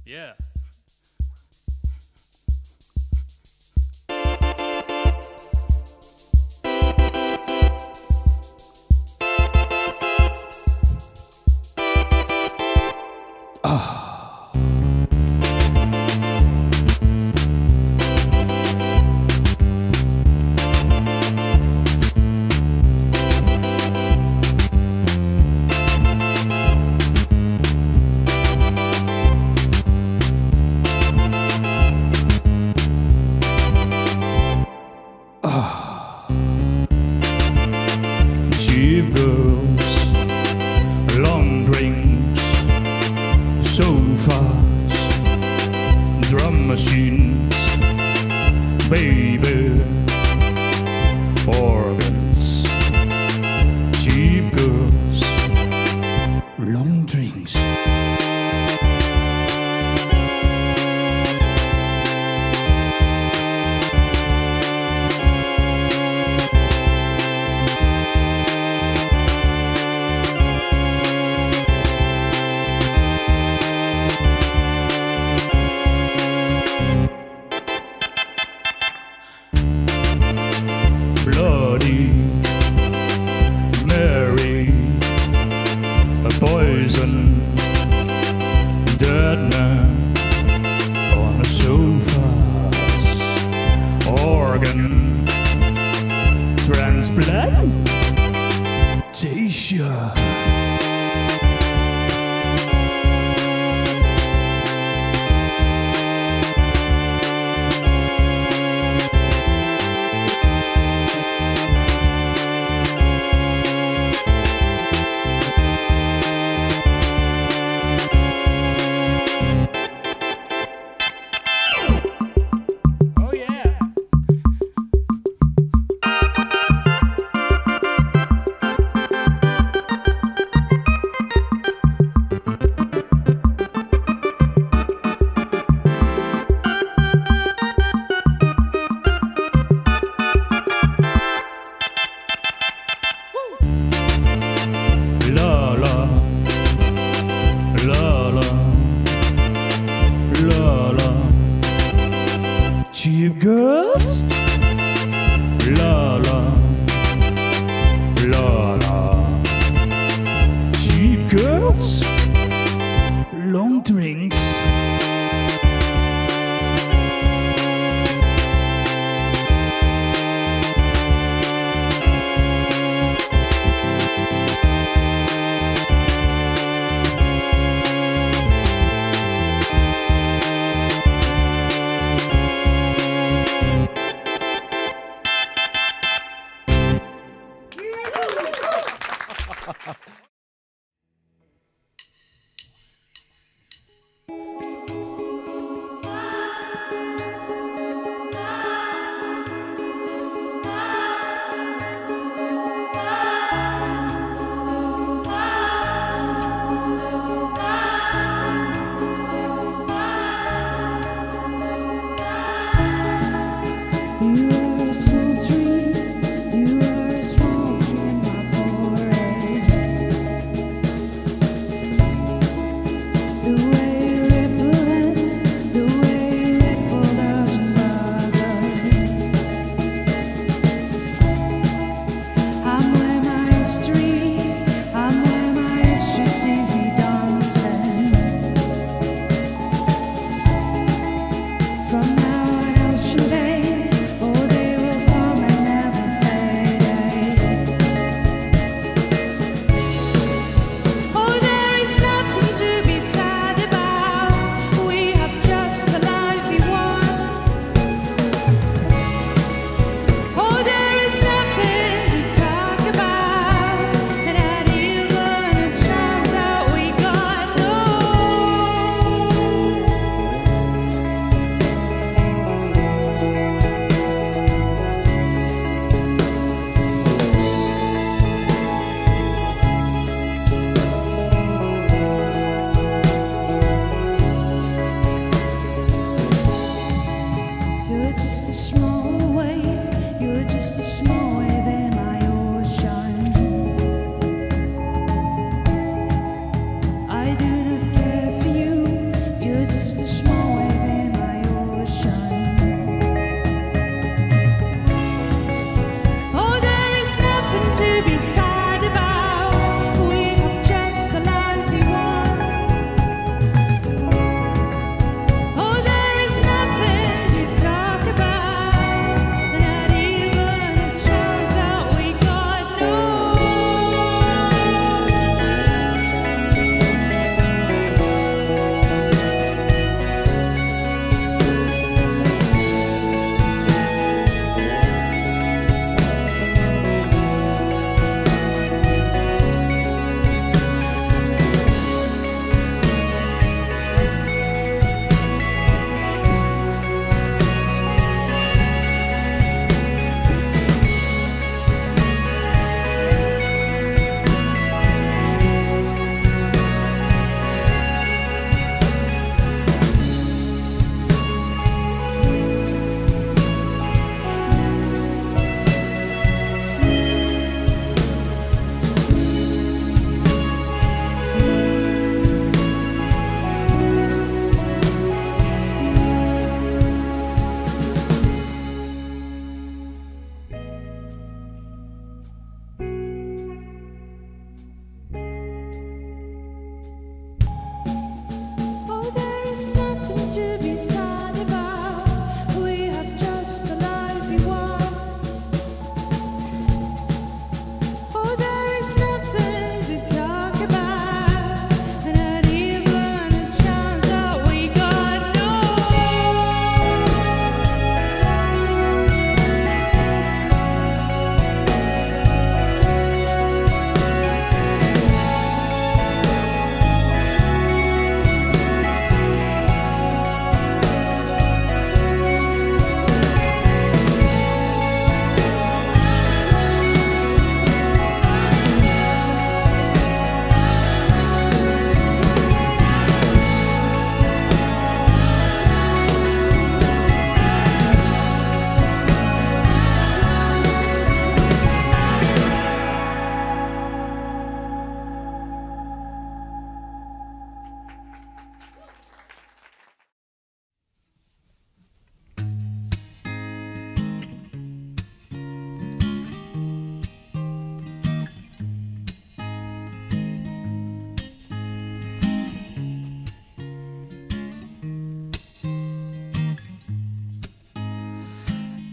Yeah. Cheap girls, long drinks, sofas, drum machines, baby, organs. Cheap girls, long drinks. Bloody Mary, a poison, dead man on a sofas, organ, transplantation. Cheap girls, la la, la la. Cheap girls, long drinks.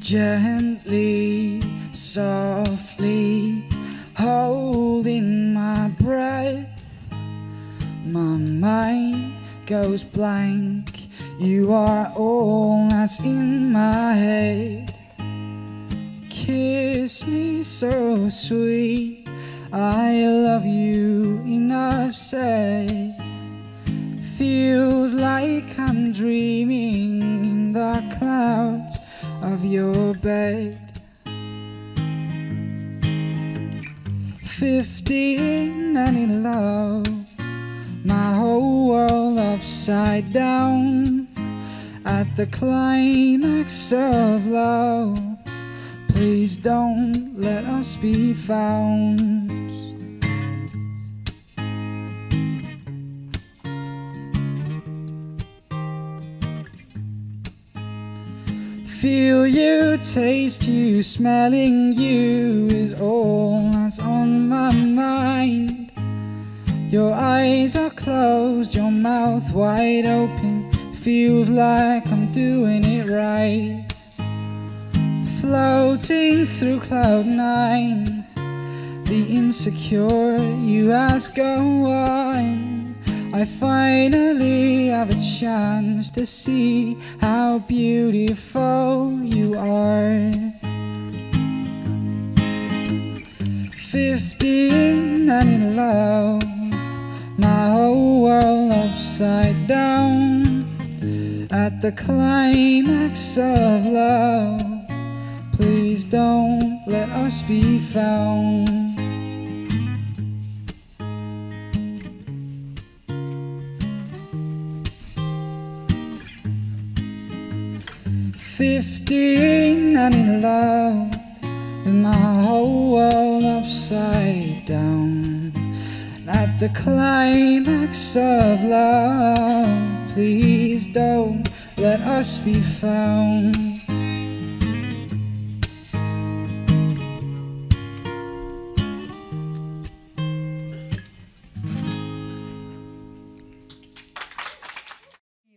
Gently, softly, holding my breath. My mind goes blank. You are all that's in my head. Kiss me so sweet, I love you, enough said. Feels like I'm dreaming in the clouds of your bed. 15 and in love, my whole world upside down. At the climax of love, please don't let us be found. Feel you, taste you, smelling you is all that's on my mind. Your eyes are closed, your mouth wide open. Feels like I'm doing it right. Floating through cloud nine, the insecure you ask go on. I finally have a chance to see how beautiful you are. 15 and in love, my whole world upside down. At the climax of love, please don't let us be found. Fifteen and in love, with my whole world upside down. At the climax of love, please don't let us be found.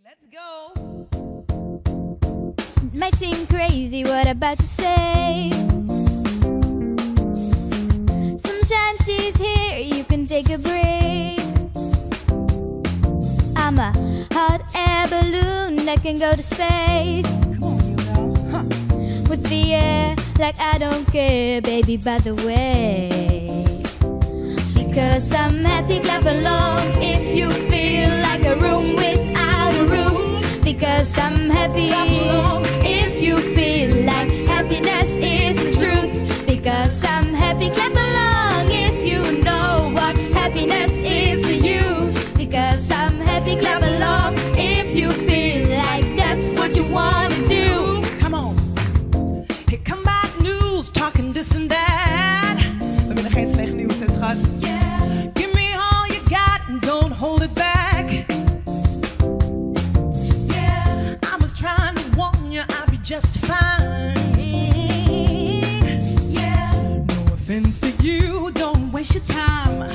Let's go. It might seem crazy what I'm about to say. Sunshine, she's here, you can take a break. I'm a hot air balloon that can go to space. Come on, you know. Huh. With the air, like I don't care, baby, by the way. Because I'm happy, clap along if you feel like a room without a roof. Because I'm happy, if you feel like happiness is the truth. Because I'm happy, clap along if you know what happiness is to you. Because I'm happy, clap along if you feel like that's what you want to do. Come on, here come bad news, talking this and that. We willen geen slecht nieuws, hè schat. Give me all you got and don't hold it back. Just fine. No offense to you, don't waste your time.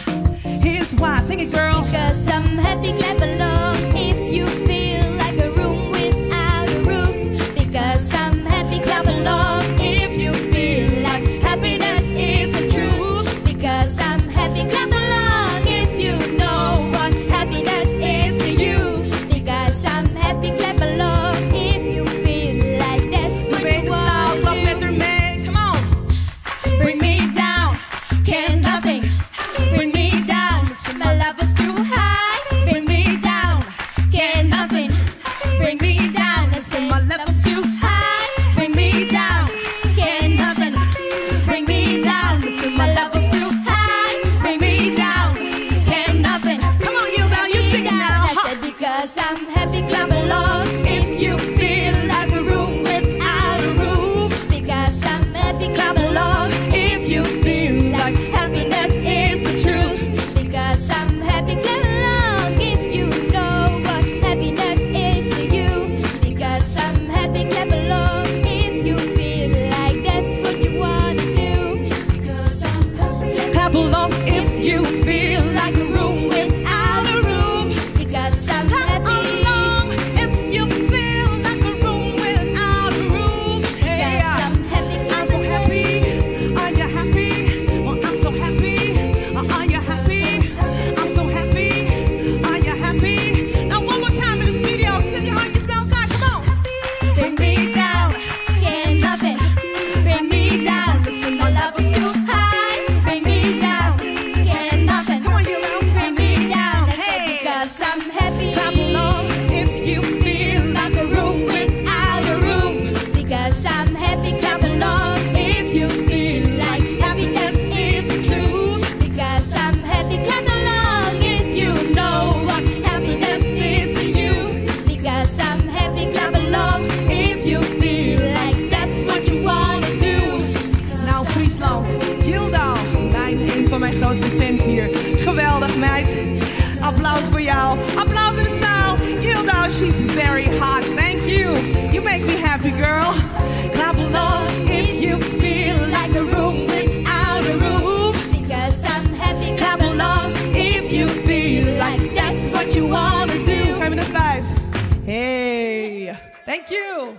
Here's why, sing it, girl. Because I'm happy, clap along if you feel like a room without a roof. Because I'm happy, clap along if you feel like happiness is the truth. Because I'm happy, clap along if you know what happiness is to you. Because I'm happy, clap along if you feel like that's what you want to do. Come on. Bring me down, can nothing bring me down. My love is too high. Bring me down, can nothing bring me down. I say my love is too high. Bring me down, can nothing bring me down. My love is too high. Bring me down, can nothing. Come on, you girl, you sing it now. I said because I'm happy, clap along if you feel like a room without a roof. Because I'm happy, clap along if you feel like happiness is the truth. Because I'm happy, clap along if you know what happiness is to you. Because I'm happy, clap along if you feel like that's what you want to do. Because I'm happy, Clap along if you feel like a room without a roof. Because I'm happy, meid. Applaus voor jou. Applaus in de zaal. Jildou, she's very hot. Thank you. You make me happy, girl. Clap along if you feel like a room without a roof. Because I'm happy, Clap along if you feel like that's what you want to do. 5 minuten 5. Hey. Thank you.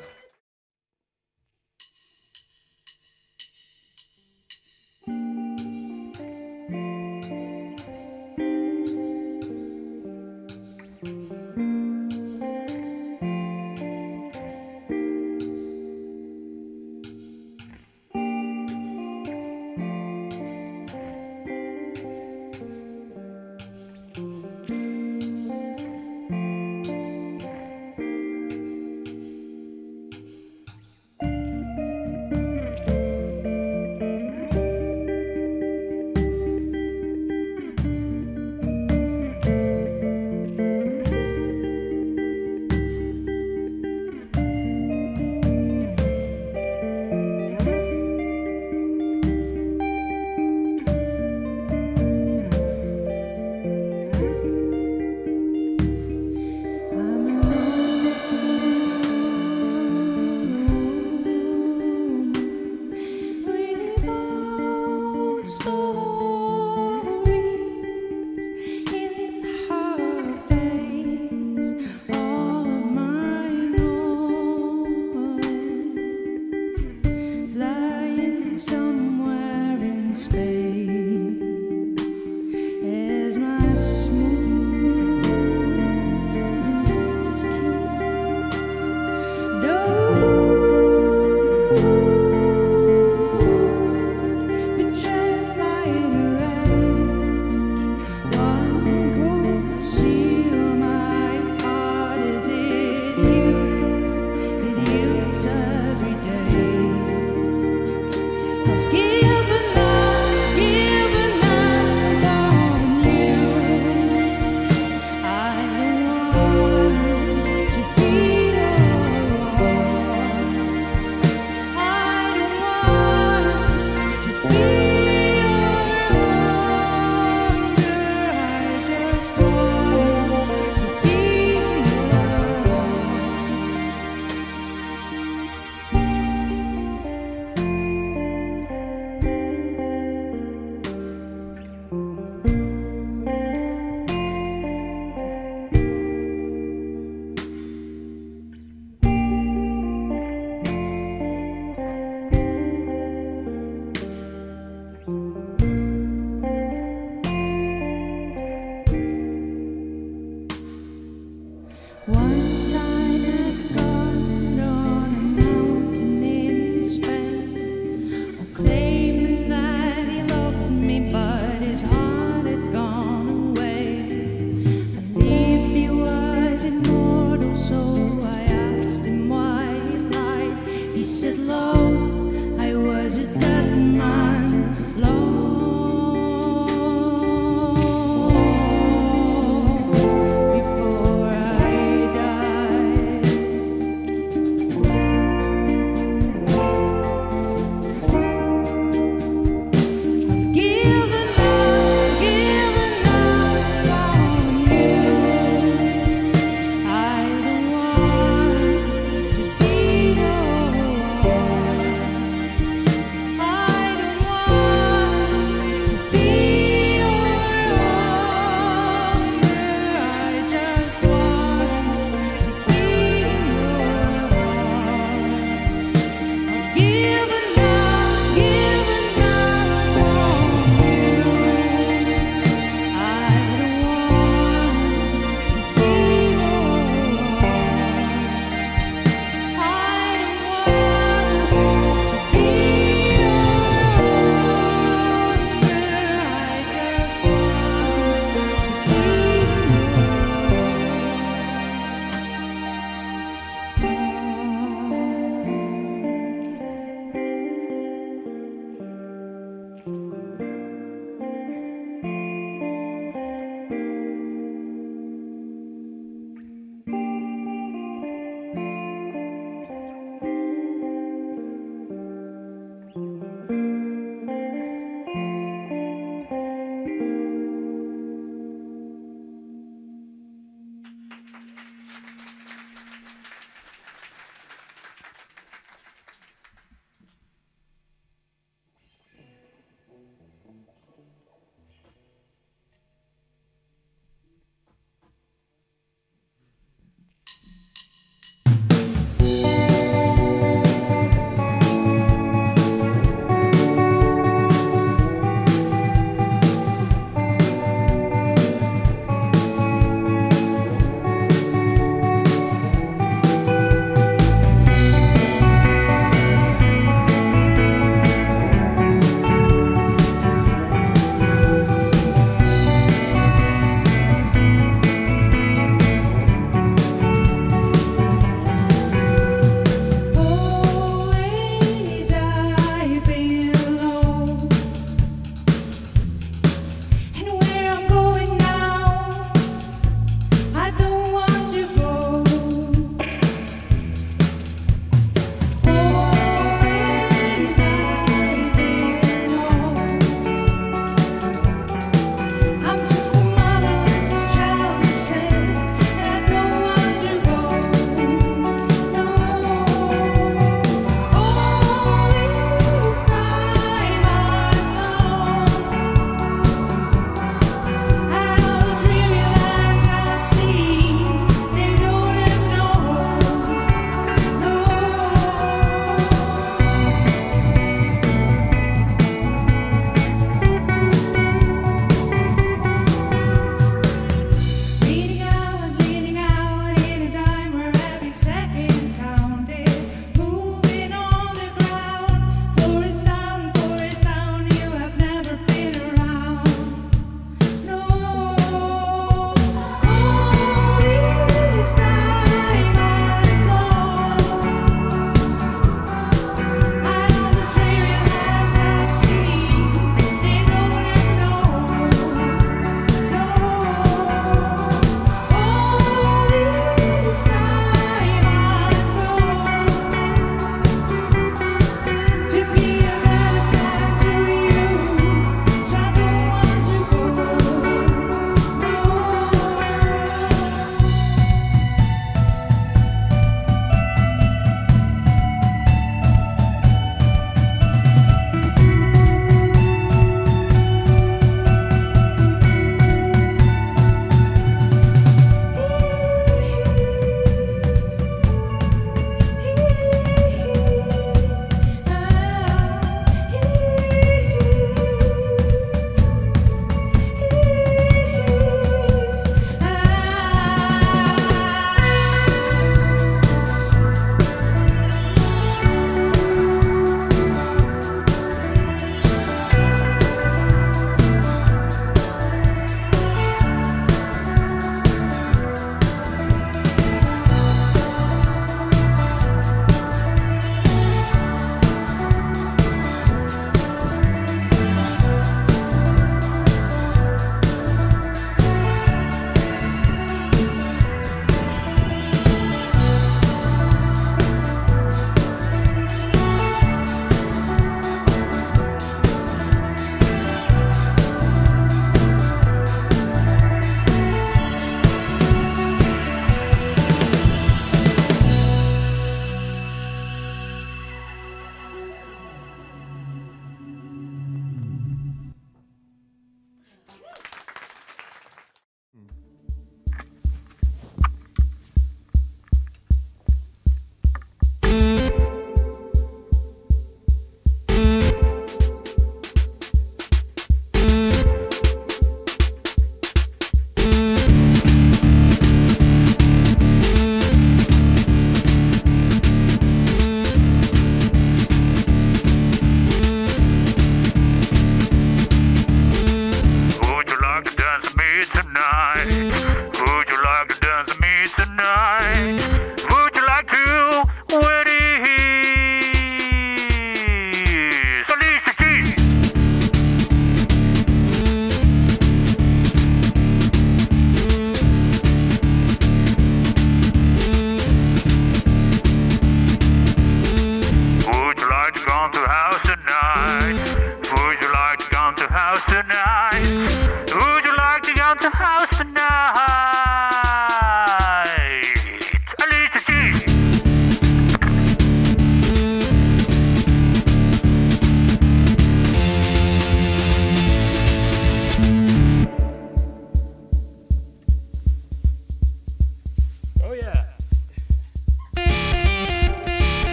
Oh yeah.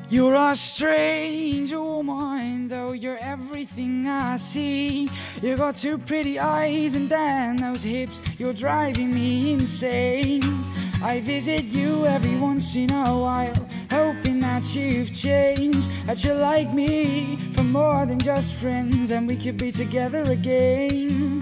You're a strange woman, though you're everything I see. You got two pretty eyes and then those hips, you're driving me insane. I visit you every once in a while, hoping that you've changed, that you like me for more than just friends, and we could be together again.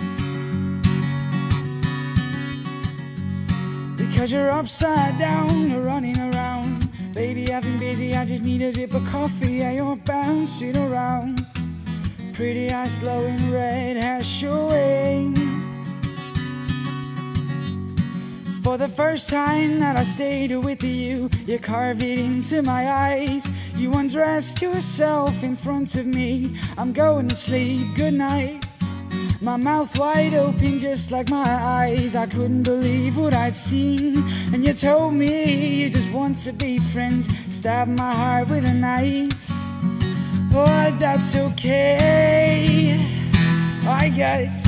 Because you're upside down, you're running around. Baby, I've been busy, I just need a sip of coffee, and you're bouncing around. Pretty eyes glowing, red hair showing. For the first time that I stayed with you, you carved it into my eyes. You undressed yourself in front of me. I'm going to sleep, good night. My mouth wide open just like my eyes. I couldn't believe what I'd seen. And you told me you just want to be friends. Stabbed my heart with a knife. But that's okay, I guess.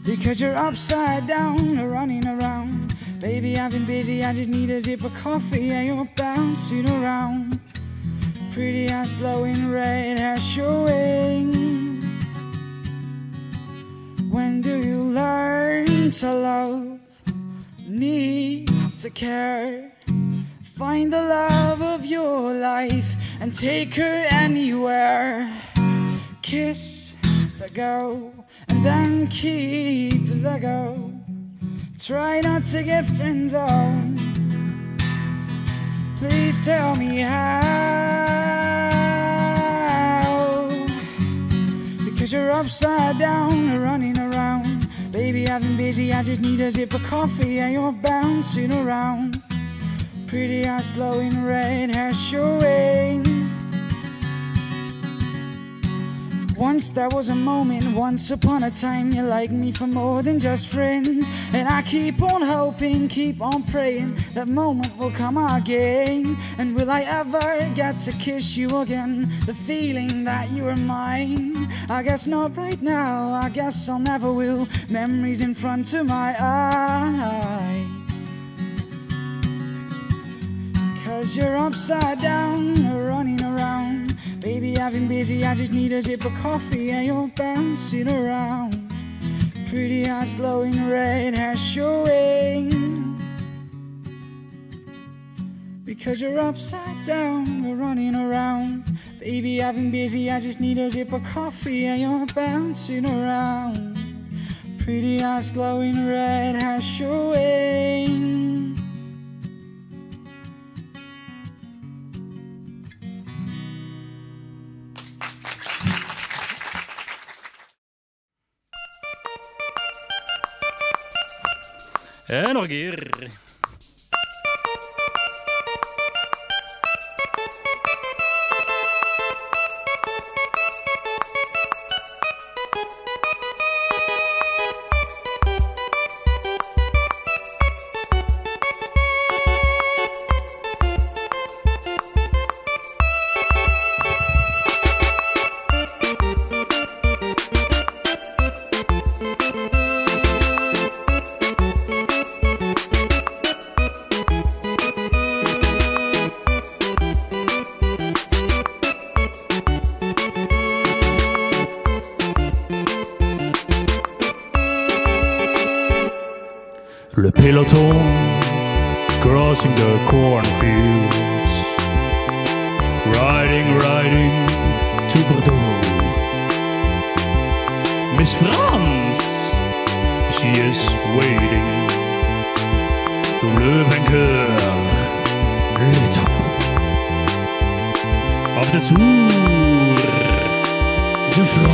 Because you're upside down, running around. Baby, I've been busy, I just need a sip of coffee and you're bouncing around. Pretty eyes slow in red hair showing. When do you learn to love? Need to care. Find the love of your life and take her anywhere. Kiss the girl and then keep the girl. Try not to get friends on. Please tell me how. Because you're upside down, running around. Baby, I've been busy, I just need a sip of coffee and you're bouncing around. Pretty eyes slow in red hair showing. Once there was a moment, once upon a time, you liked me for more than just friends. And I keep on hoping, keep on praying, that moment will come again. And will I ever get to kiss you again? The feeling that you are mine, I guess not right now, I guess I'll never will. Memories in front of my eyes. 'Cause you're upside down, running around. Baby, I've been busy, I just need a sip of coffee and you're bouncing around. Pretty eyes glowing, red hair showing. Because you're upside down, we're running around. Baby, I've been busy, I just need a sip of coffee and you're bouncing around. Pretty eyes glowing, red hair showing. En nog een keer. Le peloton crossing the cornfields, riding to Bordeaux. Miss France, she is waiting. Le vainqueur, l'étape of the Tour de France.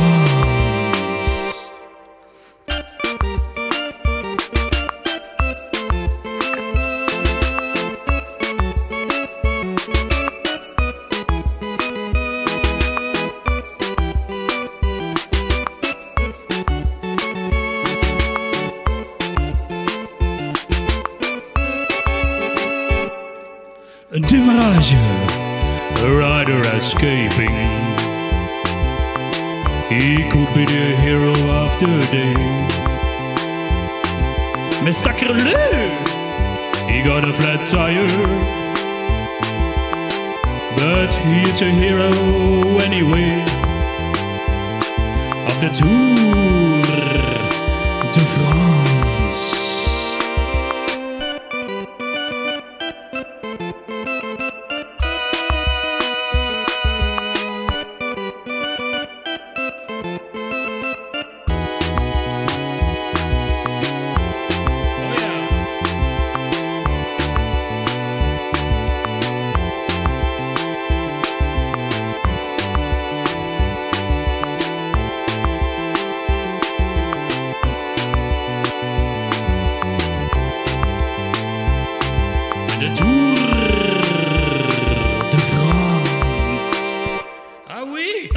Démarrage, a rider escaping. He could be the hero of the day. Mais sacre-le, he got a flat tire. But he is a hero anyway. Of the Tour de France. The Tour de France. Ah oui!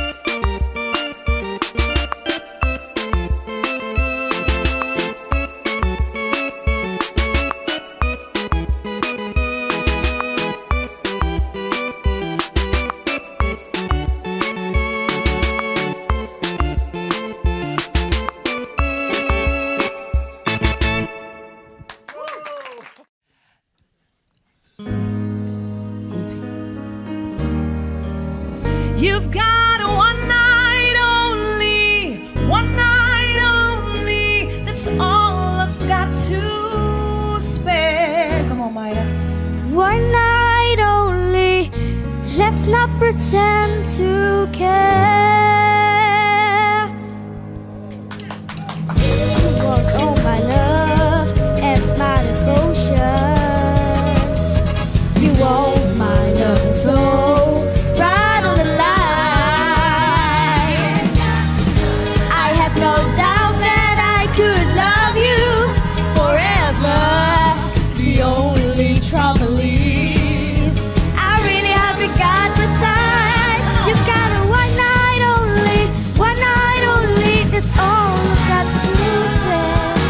let's not pretend to care. You want all my love and my devotion. You want my love and soul right on the line. I have no doubt that I could love you forever. The only trouble is I really haven't got the time. You've got a one night only, that's all I've got to spend.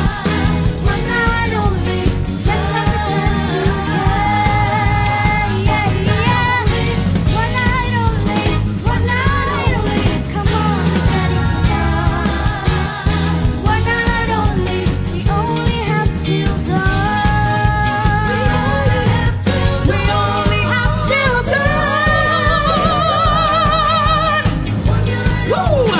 One night only, let's not pretend to care. Yeah, yeah. One night only, come on, let it down. One night only, we only have till dawn. We only have till dawn. Woo!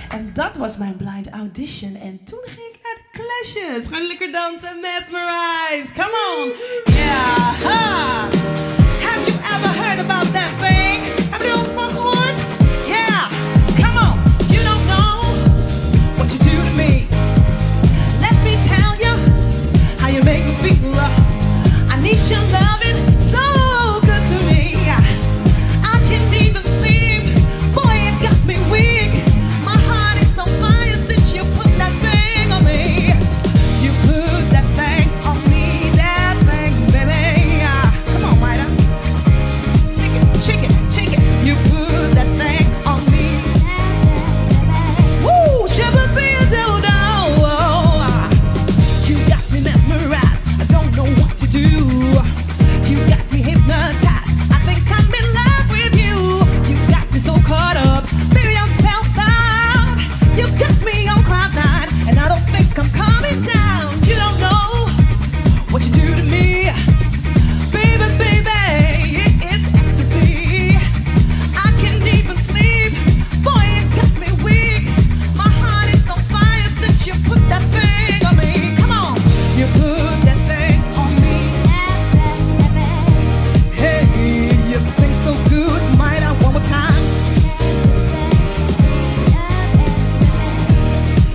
En dat was mijn blind audition. En toen ging ik naar de Clashes. Gaan lekker dansen, mesmerize. Come on. Yeah. Ha. Have you ever heard about that thing? Hebben jullie al van gehoord? Yeah. Come on. You don't know what you do to me. Let me tell you how you make me feel. I need your loving so good to me. I can't even sleep. Boy, it got me weak. My heart is on fire since you put that thing on me. You put that thing on me, that thing, baby. Come on, Mayra. Shake it, shake it, shake it. You put that thing on me. Woo, shabba-bee-do-do. You got me mesmerized. I don't know what to do. You got me hypnotized. I think I'm in love with you. You got me so caught up. Baby, I'm spellbound. You got me on cloud nine, and I don't think I'm coming down. You don't know what you do to me. Baby, baby, it's ecstasy. I can't even sleep. Boy, it got me weak. My heart is on fire since you put that thing on me. Come on, you put that thing on me. Hey, you sing so good, Mayra, one more time.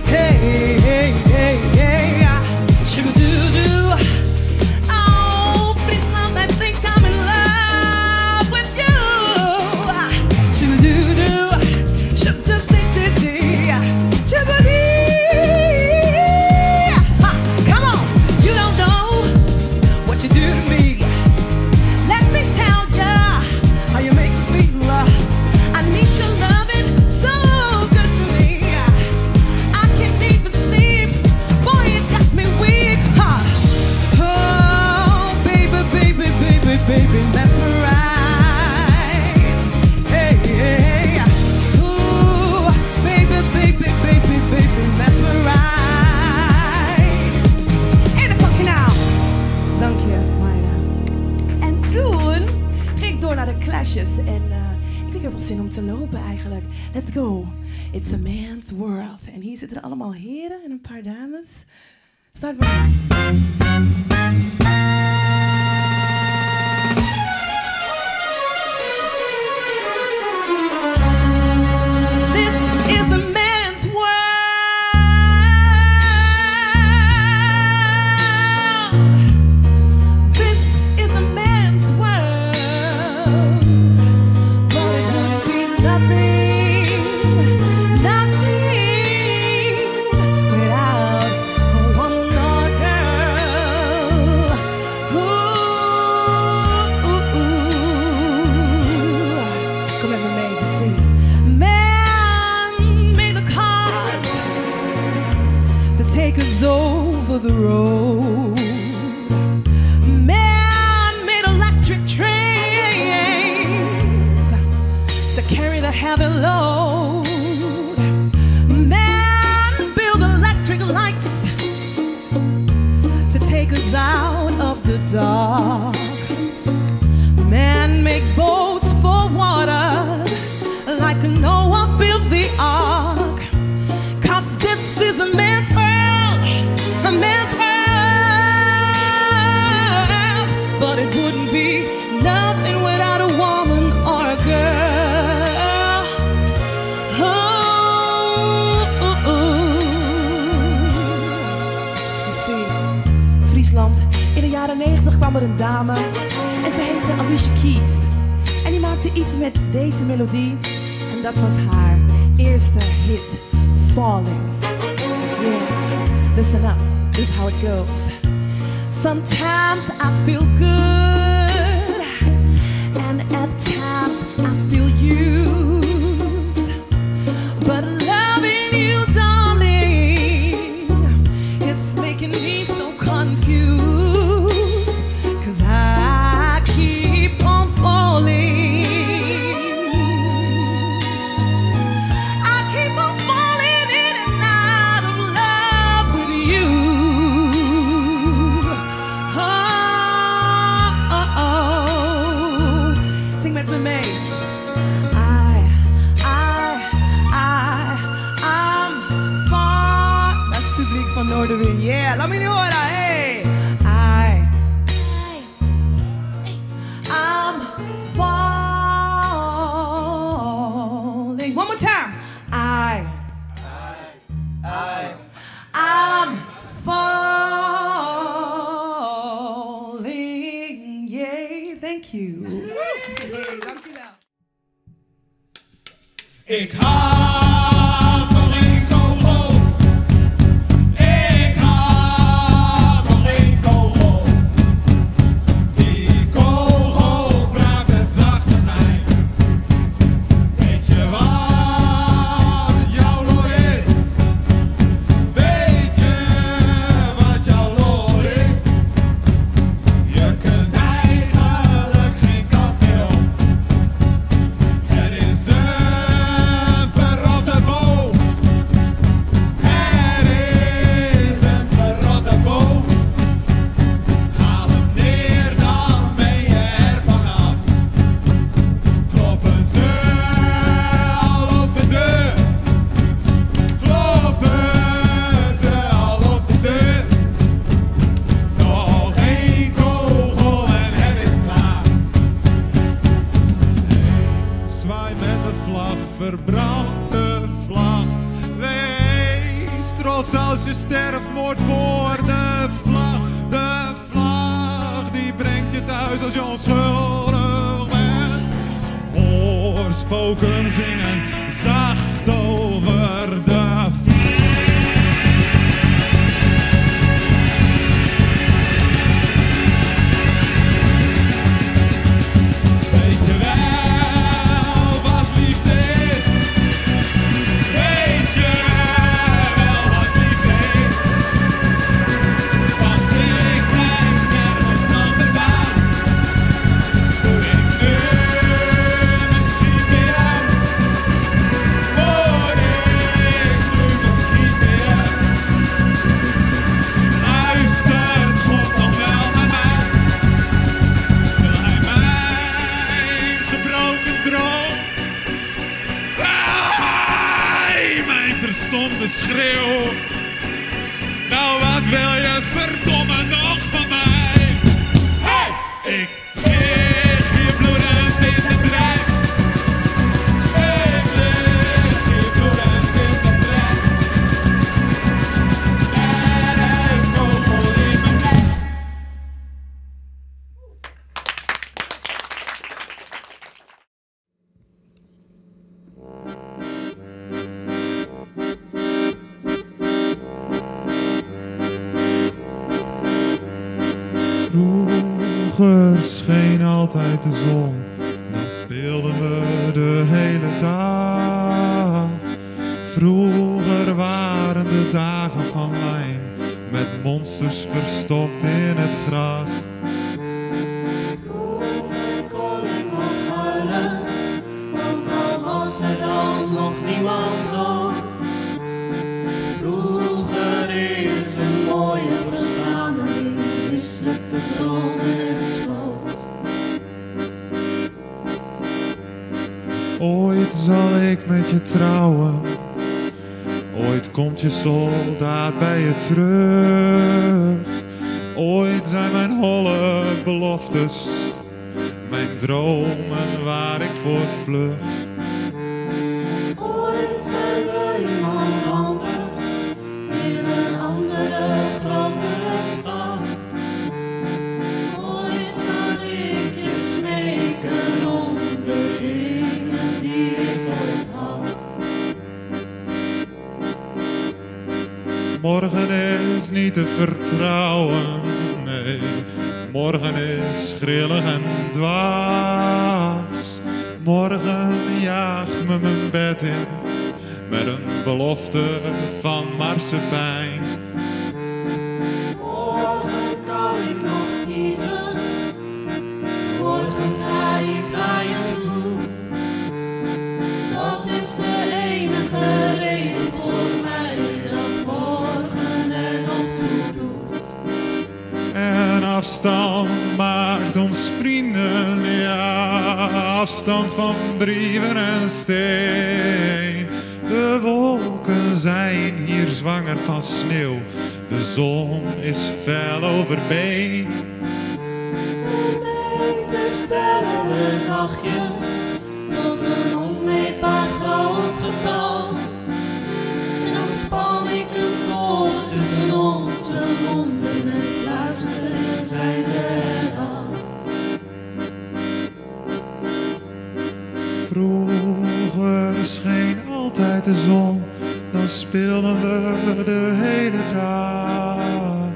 Hey, hey, hey, hey, shoo-doo-doo. Oh, Friesland, I think I'm in love with you. Shoo-doo-doo, shoo-doo-dee-dee-dee, shoo-doo-dee. Ha, come on, you don't know what you do to me. Let me tell ya how you make me feel. I need your loving so good to me. I can't even sleep. Boy, it got me weak. Ha. Oh, baby, baby, baby, baby, mesmerize. Hey, hey. Ooh, baby, baby, baby, baby, mesmerize. En de fucking nou. Dank je, Mayra. En toen ging ik door naar de Clashes. En ik heb wel zin om te lopen eigenlijk. Let's go. It's a man's world. En hier zitten allemaal heren en een paar dames. Start maar. This is a man's world. This is a man's world. But it would be nothing, nothing without a woman or girl. Come let me make you see. Man made the cars to take us over the road. Man made electric trains to carry the heavy load. Man built electric lights to take us out of the dark. Man make boats for water like Noah built the ark. er een dame en ze heette Alicia Keys. En die maakte iets met deze melodie en dat was haar eerste hit, Falling. Yeah, listen up, this is how it goes. Sometimes I feel good and at times I feel used, but loving you, darling, is making me so confused, 'cause I keep on falling. I keep on falling in and out of love with you. Oh, oh, oh. Zing met me mee. Dat is het publiek van Noardewyn. Yeah, laat me niet horen. Hey. I'm falling. One more time. I'm falling. Yeah, thank you. Hey, dankjewel. Ik haat nog één kogel. Ik haat nog één kogel. Die kogel praat en zacht met mij. Weet je wat jouw lol is? Weet je wat jouw lol is? Je kunt eigenlijk geen kant meer op. Het is een verrotte boom. Het is een verrotte boom. Haal hem neer, dan ben je er vanaf. Kloppen ze al op de deur? Kloppen ze al op de deur? Nog één kogel en het is klaar. Zwaai met de vlag, verbrand de vlag. Wees trots als je sterft, moord voor de vlag. De vlag die brengt je thuis als je onschuldig bent. Hoor spoken zingen zacht over de vlag. Weet je wel wat liefde is? Weet je wel wat liefde is? Want ik denk nergens anders aan. Doe ik nu misschien weer? Word ik nu misschien weer? Luistert God nog wel naar mij? Wil hij mijn gebroken droom? Mijn verstomde schreeuw. Nou, wat wil je verdomme nog van mij? Hey! Ik lig hier bloedend in de trein. Ik lig hier bloedend in de trein. En een kogel in mijn nek. Vroeger scheen altijd de zon, dan speelden we de hele dag. Vroeger waren de dagen van lijm, met monsters verstopt in het gras. Vroeger kon ik nog huilen, ook al was er dan nog niemand dood. Vroeger is een mooie verzameling mislukte dromen en schoot. Ooit zal ik met je trouwen, ooit komt je soldaat bij je terug. Ooit zijn mijn holle beloftes, mijn dromen waar ik voor vlucht. Ooit zijn we iemand anders in een andere, grotere stad. Ooit is niet te vertrouwen, nee. Morgen is grillig en dwaas. Morgen jaagt me mijn bed in met een belofte van marsepein. Morgen kan ik nog kiezen, morgen ga ik naar je toe. Dat is de enige reden voor mij dat morgen er nog toe doet. En afstand maakt ons vrienden, ja, afstand van brieven en steen. De wolken zijn hier zwanger van sneeuw, de zon is fel overbeen. De meter stellen we zachtjes tot een onmeetbaar groot getal. En dan span ik een koord tussen onze monden en fluisteren zijn er al. Vroeger scheen altijd de zon, dan speelden we de hele dag.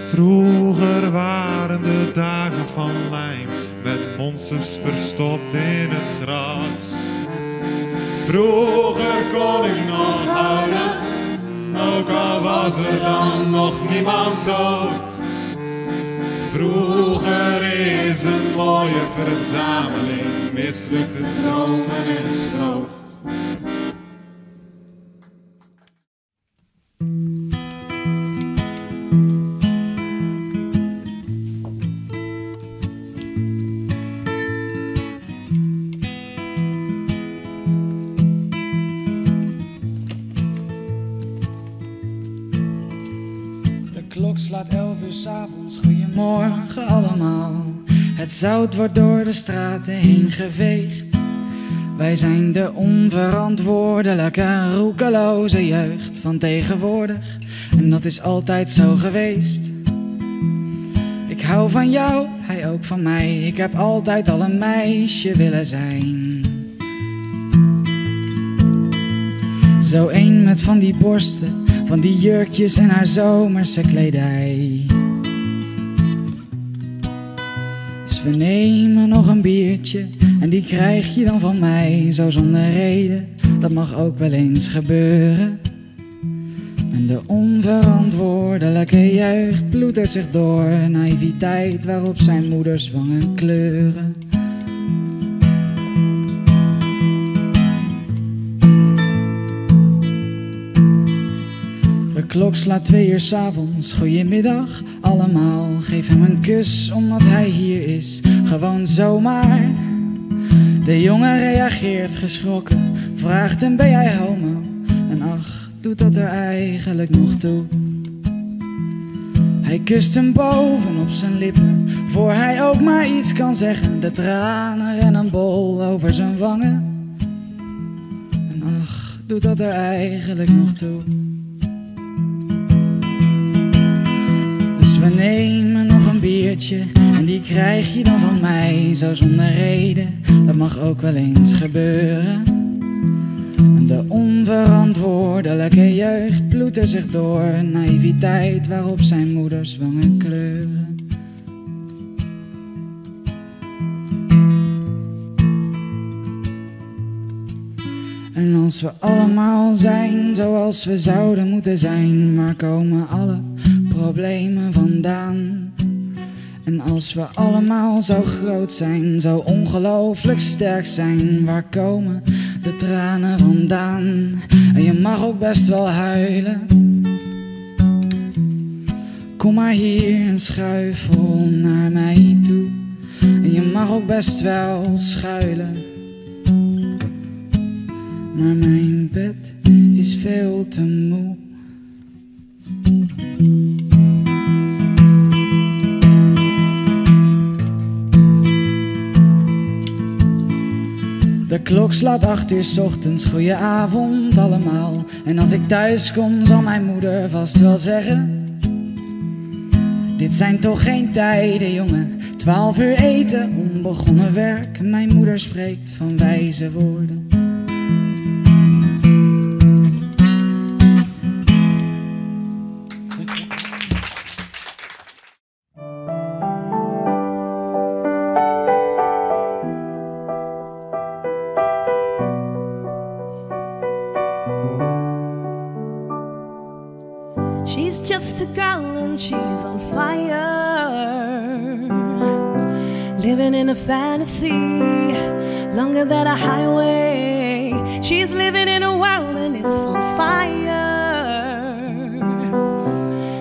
Vroeger waren de dagen van lijm, met monsters verstopt in het gras. Vroeger kon ik nog huilen, ook al was er dan nog niemand dood. Vroeger is een mooie verzameling mislukte dromen en schroot. De klok slaat 11 uur 's avonds, goeiemorgen allemaal. Het zout wordt door de straten heen geveegd. Wij zijn de onverantwoordelijke, roekeloze jeugd van tegenwoordig. En dat is altijd zo geweest. Ik hou van jou, hij ook van mij. Ik heb altijd al een meisje willen zijn. Zo een met van die borsten, van die jurkjes en haar zomerse kledij. Dus we nemen nog een biertje en die krijg je dan van mij. Zo zonder reden, dat mag ook wel eens gebeuren. En de onverantwoordelijke jeugd ploetert zich door. Naïviteit waarop zijn moeders wangen kleuren. De klok slaat 2 uur 's avonds, goeiemiddag allemaal. Geef hem een kus omdat hij hier is, gewoon zomaar. De jongen reageert geschrokken, vraagt hem ben jij homo? En ach, doet dat er eigenlijk nog toe? Hij kust hem bovenop zijn lippen, voor hij ook maar iets kan zeggen. De tranen rennen bol over zijn wangen. En ach, doet dat er eigenlijk nog toe? We nemen nog een biertje en die krijg je dan van mij. Zo zonder reden, dat mag ook wel eens gebeuren. En de onverantwoordelijke jeugd ploetert zich door. Naïviteit waarop zijn moeders wangen kleuren. En als we allemaal zijn zoals we zouden moeten zijn, waar komen alle problemen vandaan? En als we allemaal zo groot zijn, zo ongelooflijk sterk zijn, waar komen de tranen vandaan? En je mag ook best wel huilen. Kom maar hier en schuifel naar mij toe. En je mag ook best wel schuilen. Maar mijn bed is veel te moe. De klok slaat 8 uur 's ochtends, goeie-avond allemaal. En als ik thuis kom zal mijn moeder vast wel zeggen: dit zijn toch geen tijden, jongen, 12 uur eten, onbegonnen werk. Mijn moeder spreekt van wijze woorden. She's just a girl and she's on fire, living in a fantasy longer than a highway. She's living in a world and it's on fire,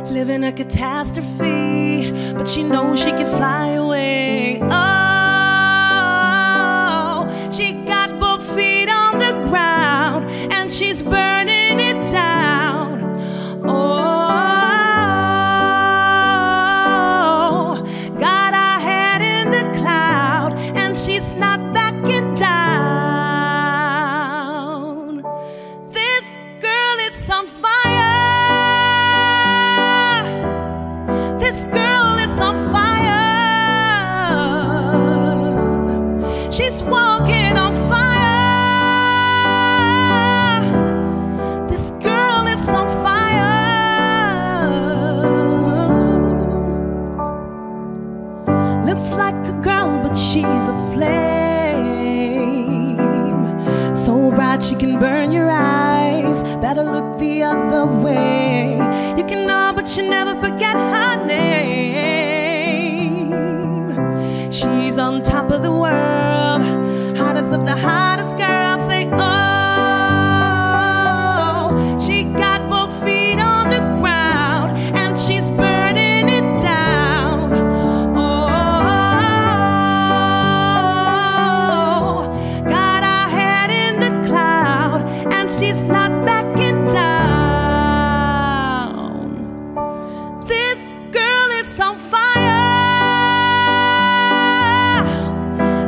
living a catastrophe, but she knows she can fly away. Oh, she got both feet on the ground and she's burning it down. Oh, got her head in the cloud and she's not backing down. This girl is on fire. This girl is on fire. She's walking on fire. This girl is on fire. Looks like a girl, but she's a flame, so bright she can burn your eyes. Better look the other way. You can know, but you never forget her name. She's on top of the world, hottest of the hottest girls. Say, oh, she got both feet on the ground and she's burning it down. Oh, got her head in the cloud and she's not backing down. This girl is on fire.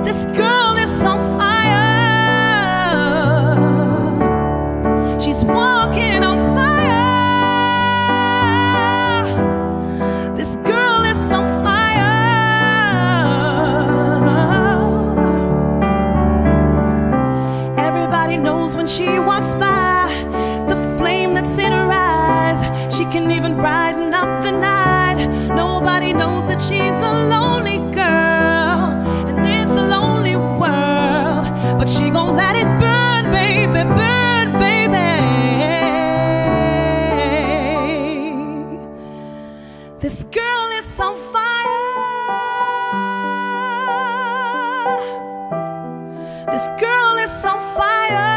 This girl is on fire. She's walking on fire. This girl is on fire. Everybody knows when she walks by, the flame that's in her eyes. She can even brighten up the night. Nobody knows that she's a lonely girl, and it's a lonely world. But she gon' let it burn, baby, burn, baby. This girl is on fire. This girl is on fire.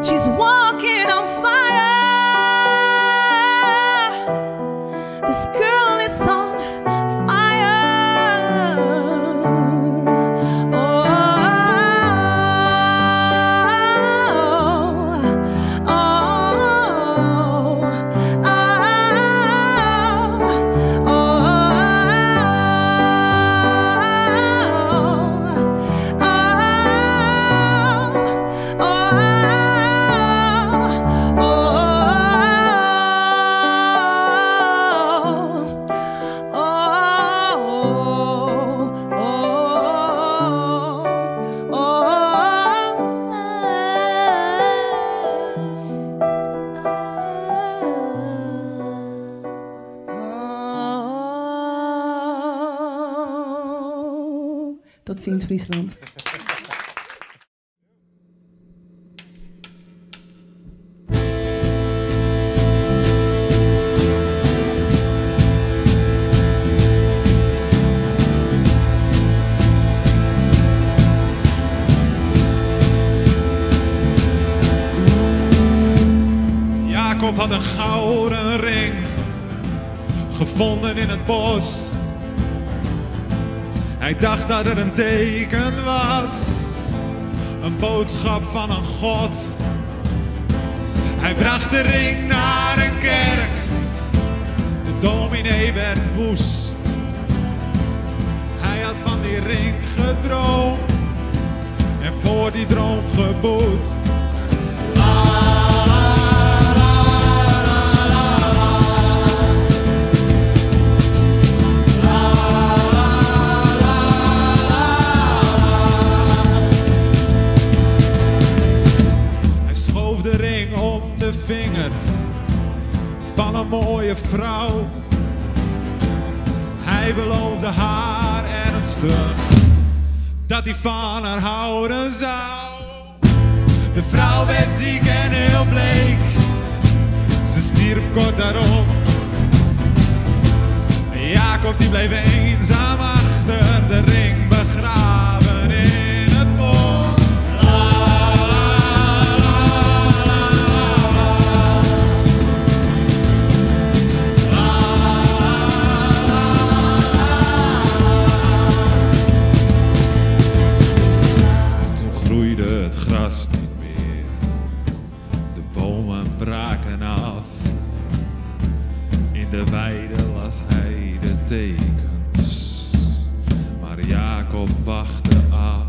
She's walking on fire. This girl is on fire. Oh, oh, Tot ziens, Friesland. Jacob had een gouden ring, gevonden in het bos. Hij dacht dat het een teken was, een boodschap van een god. Hij bracht de ring naar een kerk, de dominee werd woest. Hij had van die ring gedroomd en voor die droom geboet. De ring om de vinger van een mooie vrouw. Hij beloofde haar ernstig dat hij van haar houden zou. De vrouw werd ziek en heel bleek, stierf kort daarop. Jacob die bleef eenzaam achter de ring, begraven in het bos. Toen groeide het gras niet meer, de bomen braken af. In de weide las hij de tekens, maar Jacob wachtte af.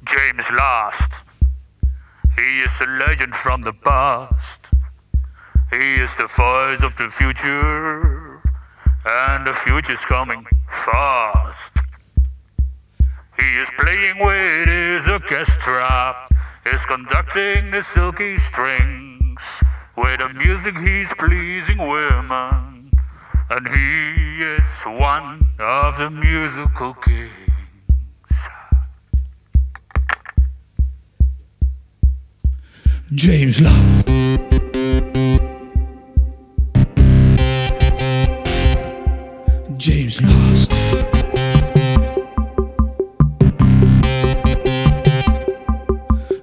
James Last. He is a legend from the past. He is the voice of the future, and the future's coming fast. He is playing with his orchestra, is conducting the silky strings. With the music he's pleasing women, and he is one of the musical kings. James Last. James Last.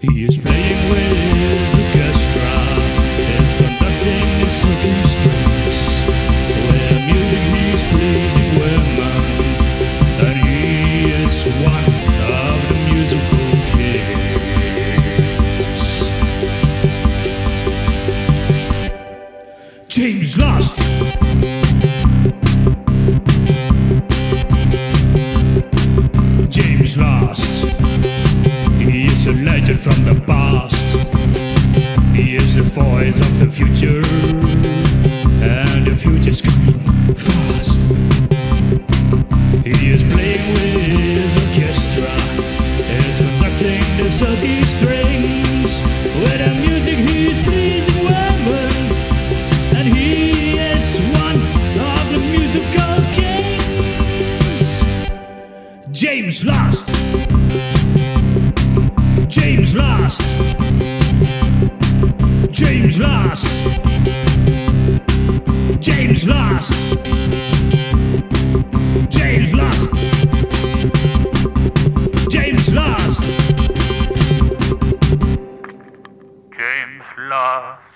He is playing with his orchestra, is conducting the silky strings. With the music he's pleasing women, and he is one of the musical kings. James Last. James Last. He is a legend from the past. He is the voice of the future, and the future's coming fast. He is playing with his orchestra, is conducting the silky strings. With the music he's pleasing women, and he is one of the musical kings. James Last. James Last. James Last. James Last. James Last. James Last. James Last.